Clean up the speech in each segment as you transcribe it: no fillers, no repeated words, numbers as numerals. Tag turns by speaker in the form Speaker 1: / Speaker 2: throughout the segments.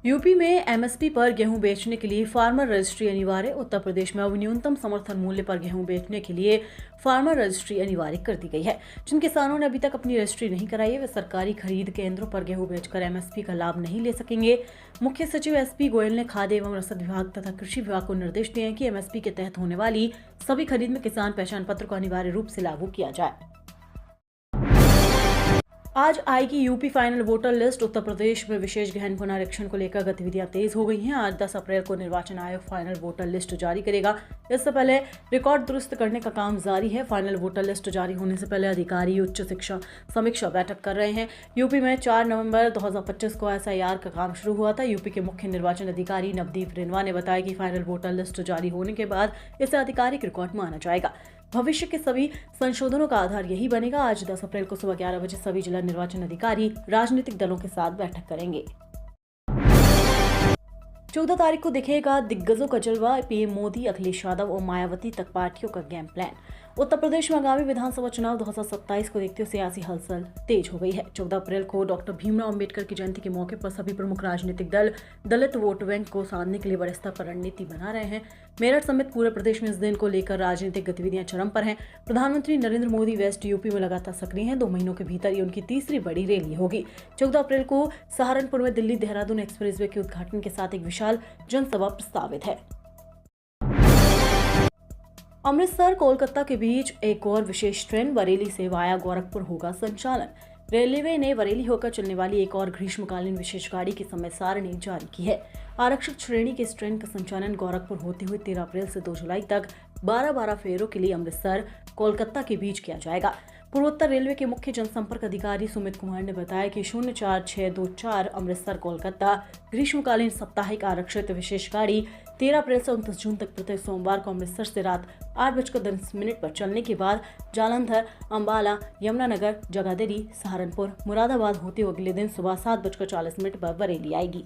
Speaker 1: UP में MSP पर गेहूं बेचने के लिए फार्मर रजिस्ट्री अनिवार्य। उत्तर प्रदेश में अब न्यूनतम समर्थन मूल्य पर गेहूं बेचने के लिए फार्मर रजिस्ट्री अनिवार्य कर दी गई है। जिन किसानों ने अभी तक अपनी रजिस्ट्री नहीं कराई है वे सरकारी खरीद केंद्रों पर गेहूं बेचकर एमएसपी का लाभ नहीं ले सकेंगे। मुख्य सचिव एसपी गोयल ने खाद्य एवं रसद विभाग तथा कृषि विभाग को निर्देश दिए हैं कि एमएसपी के तहत होने वाली सभी खरीद में किसान पहचान पत्र को अनिवार्य रूप से लागू किया जाए। आज आएगी UP final voter list. Uttar Pradesh में विशेष गहन पुनरीक्षण को लेकर गतिविधियां तेज हो गई हैं। आज 10 अप्रैल को निर्वाचन आयोग फाइनल वोटर लिस्ट जारी करेगा। इससे पहले रिकॉर्ड दुरुस्त करने का काम जारी है। फाइनल वोटर लिस्ट जारी होने से पहले अधिकारी उच्च शिक्षा समीक्षा बैठक कर रहे हैं। यूपी में 4 नवंबर 2025 को एसआईआर का काम शुरू हुआ था। यूपी के मुख्य निर्वाचन अधिकारी नवदीप रेनवा ने बताया कि फाइनल वोटर लिस्ट जारी होने के बाद इसे आधिकारिक रिकॉर्ड माना जाएगा। भविष्य के सभी संशोधनों का आधार यही बनेगा। आज 10 अप्रैल को सुबह 11 बजे सभी जिला निर्वाचन अधिकारी राजनीतिक दलों के साथ बैठक करेंगे। 14 तारीख को दिखेगा दिग्गजों का जलवा। पीएम मोदी, अखिलेश यादव और मायावती तक पार्टियों का गेम प्लान। उत्तर प्रदेश में आगामी विधानसभा चुनाव 2027 को देखते हुए सियासी हलचल तेज हो गई है। 14 अप्रैल को डॉक्टर भीमराव अंबेडकर की जयंती के मौके पर सभी प्रमुख राजनीतिक दल दलित वोट बैंक को साधने के लिए बड़े स्तर पर रणनीति बना रहे हैं। मेरठ समेत पूरे प्रदेश में इस दिन को लेकर राजनीतिक गतिविधियां चरम पर हैं। प्रधानमंत्री नरेंद्र मोदी वेस्ट यूपी में लगातार सक्रिय हैं। 2 महीनों के भीतर ये उनकी तीसरी बड़ी रैली होगी। 14 अप्रैल को सहारनपुर में दिल्ली देहरादून एक्सप्रेसवे के उद्घाटन के साथ एक विशाल जनसभा प्रस्तावित है। अमृतसर कोलकाता के बीच एक और विशेष ट्रेन बरेली से वाया गोरखपुर होगा संचालन। रेलवे ने बरेली होकर चलने वाली एक और ग्रीष्मकालीन विशेष गाड़ी की समय सारणी जारी की है। आरक्षित श्रेणी की इस ट्रेन का संचालन गोरखपुर होते हुए 13 अप्रैल से 2 जुलाई तक 12-12 फेरों के लिए अमृतसर कोलकाता के बीच किया जाएगा। पूर्वोत्तर रेलवे के मुख्य जनसंपर्क अधिकारी सुमित कुमार ने बताया कि 04624 अमृतसर कोलकाता ग्रीष्मकालीन साप्ताहिक आरक्षित विशेष गाड़ी 13 अप्रैल से 29 जून तक प्रत्येक सोमवार को अमृतसर से रात 8:10 पर चलने के बाद जालंधर, अंबाला, यमुनानगर, जगाधरी, सहारनपुर, मुरादाबाद होते हुए अगले दिन सुबह 7:40 पर बरेली आएगी।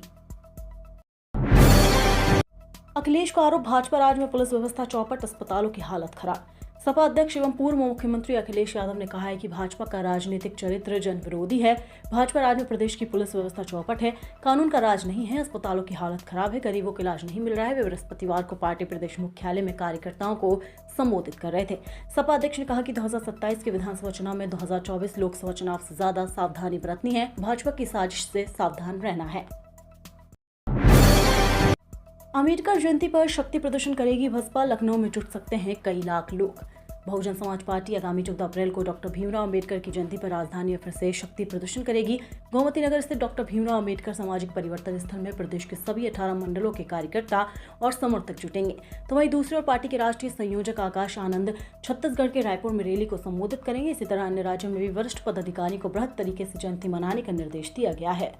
Speaker 1: अखिलेश का आरोप, भाजपा राज में पुलिस व्यवस्था चौपट, अस्पतालों की हालत खराब। सपा अध्यक्ष एवं पूर्व मुख्यमंत्री अखिलेश यादव ने कहा है कि भाजपा का राजनीतिक चरित्र जन विरोधी है। भाजपा राज में प्रदेश की पुलिस व्यवस्था चौपट है, कानून का राज नहीं है, अस्पतालों की हालत खराब है, गरीबों को इलाज नहीं मिल रहा है। वे बृहस्पतिवार को पार्टी प्रदेश मुख्यालय में कार्यकर्ताओं को संबोधित कर रहे थे। सपा अध्यक्ष ने कहा कि 2027 के विधानसभा चुनाव में 2024 लोकसभा चुनाव से ज्यादा सावधानी बरतनी है। भाजपा की साजिश से सावधान रहना है। अम्बेडकर जयंती पर शक्ति प्रदर्शन करेगी बसपा। लखनऊ में जुट सकते हैं कई लाख लोग। बहुजन समाज पार्टी आगामी 14 अप्रैल को डॉक्टर भीमराव अंबेडकर की जयंती पर राजधानी में फिर से शक्ति प्रदर्शन करेगी। गोमती नगर स्थित डॉक्टर भीमराव अंबेडकर सामाजिक परिवर्तन स्थल में प्रदेश के सभी 18 मंडलों के कार्यकर्ता और समर्थक जुटेंगे। तो वहीं दूसरी ओर पार्टी के राष्ट्रीय संयोजक आकाश आनंद छत्तीसगढ़ के रायपुर में रैली को संबोधित करेंगे। इसी तरह अन्य राज्यों में भी वरिष्ठ पदाधिकारी को बृहत तरीके से जयंती मनाने का निर्देश दिया गया है।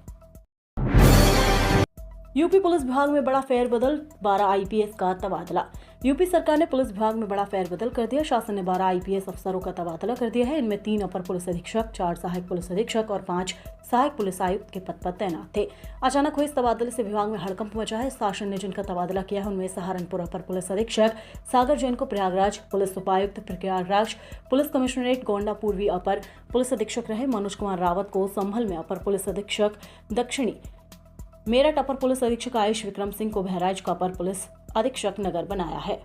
Speaker 1: यूपी पुलिस विभाग में बड़ा फेरबदल, 12 आईपीएस का तबादला। यूपी सरकार ने पुलिस विभाग में बड़ा फेरबदल कर दिया। शासन ने 12 आईपीएस अफसरों का तबादला कर दिया है। इनमें 3 अपर पुलिस अधीक्षक, 4 सहायक पुलिस अधीक्षक और 5 सहायक पुलिस आयुक्त के पद पर तैनात थे। अचानक हुए इस तबादले से विभाग में हड़कंप मचा है। शासन ने जिनका तबादला किया है उनमें सहारनपुर अपर पुलिस अधीक्षक सागर जैन को प्रयागराज पुलिस उपायुक्त प्रयागराज पुलिस कमिश्नरेट गोंडा पूर्वी अपर पुलिस अधीक्षक रहे। मनोज कुमार रावत को संभल में अपर पुलिस अधीक्षक दक्षिणी, मेरठ अपर पुलिस अधीक्षक आयुष विक्रम सिंह को बहराइच का अपर पुलिस अधीक्षक नगर बनाया है।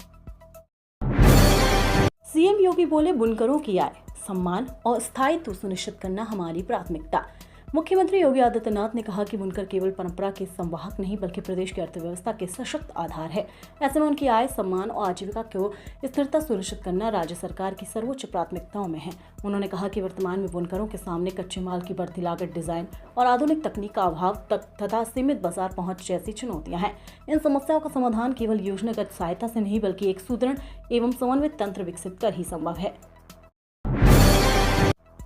Speaker 1: सीएम योगी बोले, बुनकरों की आय, सम्मान और स्थायित्व सुनिश्चित करना हमारी प्राथमिकता। मुख्यमंत्री योगी आदित्यनाथ ने कहा कि बुनकर केवल परंपरा के संवाहक नहीं बल्कि प्रदेश की अर्थव्यवस्था के सशक्त आधार है। ऐसे में उनकी आय, सम्मान और आजीविका को स्थिरता सुनिश्चित करना राज्य सरकार की सर्वोच्च प्राथमिकताओं में है। उन्होंने कहा कि वर्तमान में बुनकरों के सामने कच्चे माल की बढ़ती लागत, डिजाइन और आधुनिक तकनीक का अभाव तथा सीमित बाजार पहुंच जैसी चुनौतियां हैं। इन समस्याओं का समाधान केवल योजनागत सहायता से नहीं बल्कि एक सुदृढ़ एवं समन्वित तंत्र विकसित कर ही संभव है।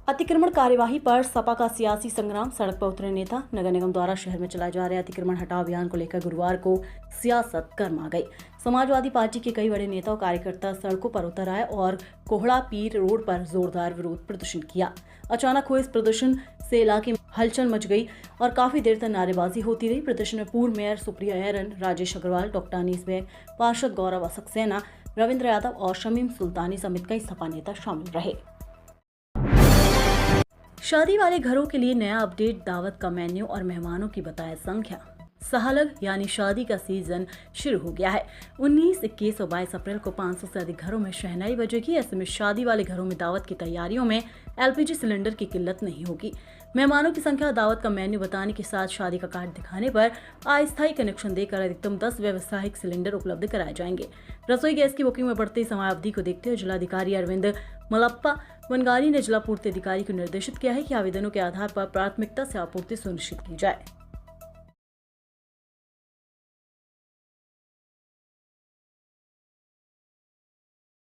Speaker 1: अतिक्रमण कार्यवाही पर सपा का सियासी संग्राम, सड़क पर उतरे नेता। नगर निगम द्वारा शहर में चलाए जा रहे अतिक्रमण हटाओ अभियान को लेकर गुरुवार को सियासत गर्मा गई। समाजवादी पार्टी के कई बड़े नेता और कार्यकर्ता सड़कों पर उतर आए और कोहड़ा पीर रोड पर जोरदार विरोध प्रदर्शन किया। अचानक हुए इस प्रदर्शन से इलाके में हलचल मच गई और काफी देर तक नारेबाजी होती रही। प्रदर्शन में पूर्व मेयर सुप्रिया एरन, राजेश अग्रवाल, डॉक्टर अनीस बेग, पार्षद गौरव सक्सेना, रविंद्र यादव और शमीम सुल्तानी समेत कई सपा नेता शामिल रहे। शादी वाले घरों के लिए नया अपडेट, दावत का मेन्यू और मेहमानों की बताया संख्या। सहलग यानी शादी का सीजन शुरू हो गया है। 19, 21 और 22 अप्रैल को 500 से अधिक घरों में शहनाई बजेगी। ऐसे में शादी वाले घरों में दावत की तैयारियों में एलपीजी सिलेंडर की किल्लत नहीं होगी। मेहमानों की संख्या, दावत का मेन्यू बताने के साथ शादी का कार्ड दिखाने पर अस्थायी कनेक्शन देकर अधिकतम 10 व्यावसायिक सिलेंडर उपलब्ध कराए जाएंगे। रसोई गैस की बुकिंग में बढ़ती समयावधि को देखते हुए जिलाधिकारी अरविंद मलप्पा वनगारी ने जिला पूर्ति अधिकारी को निर्देशित किया है कि आवेदनों के आधार पर प्राथमिकता से आपूर्ति सुनिश्चित की जाए।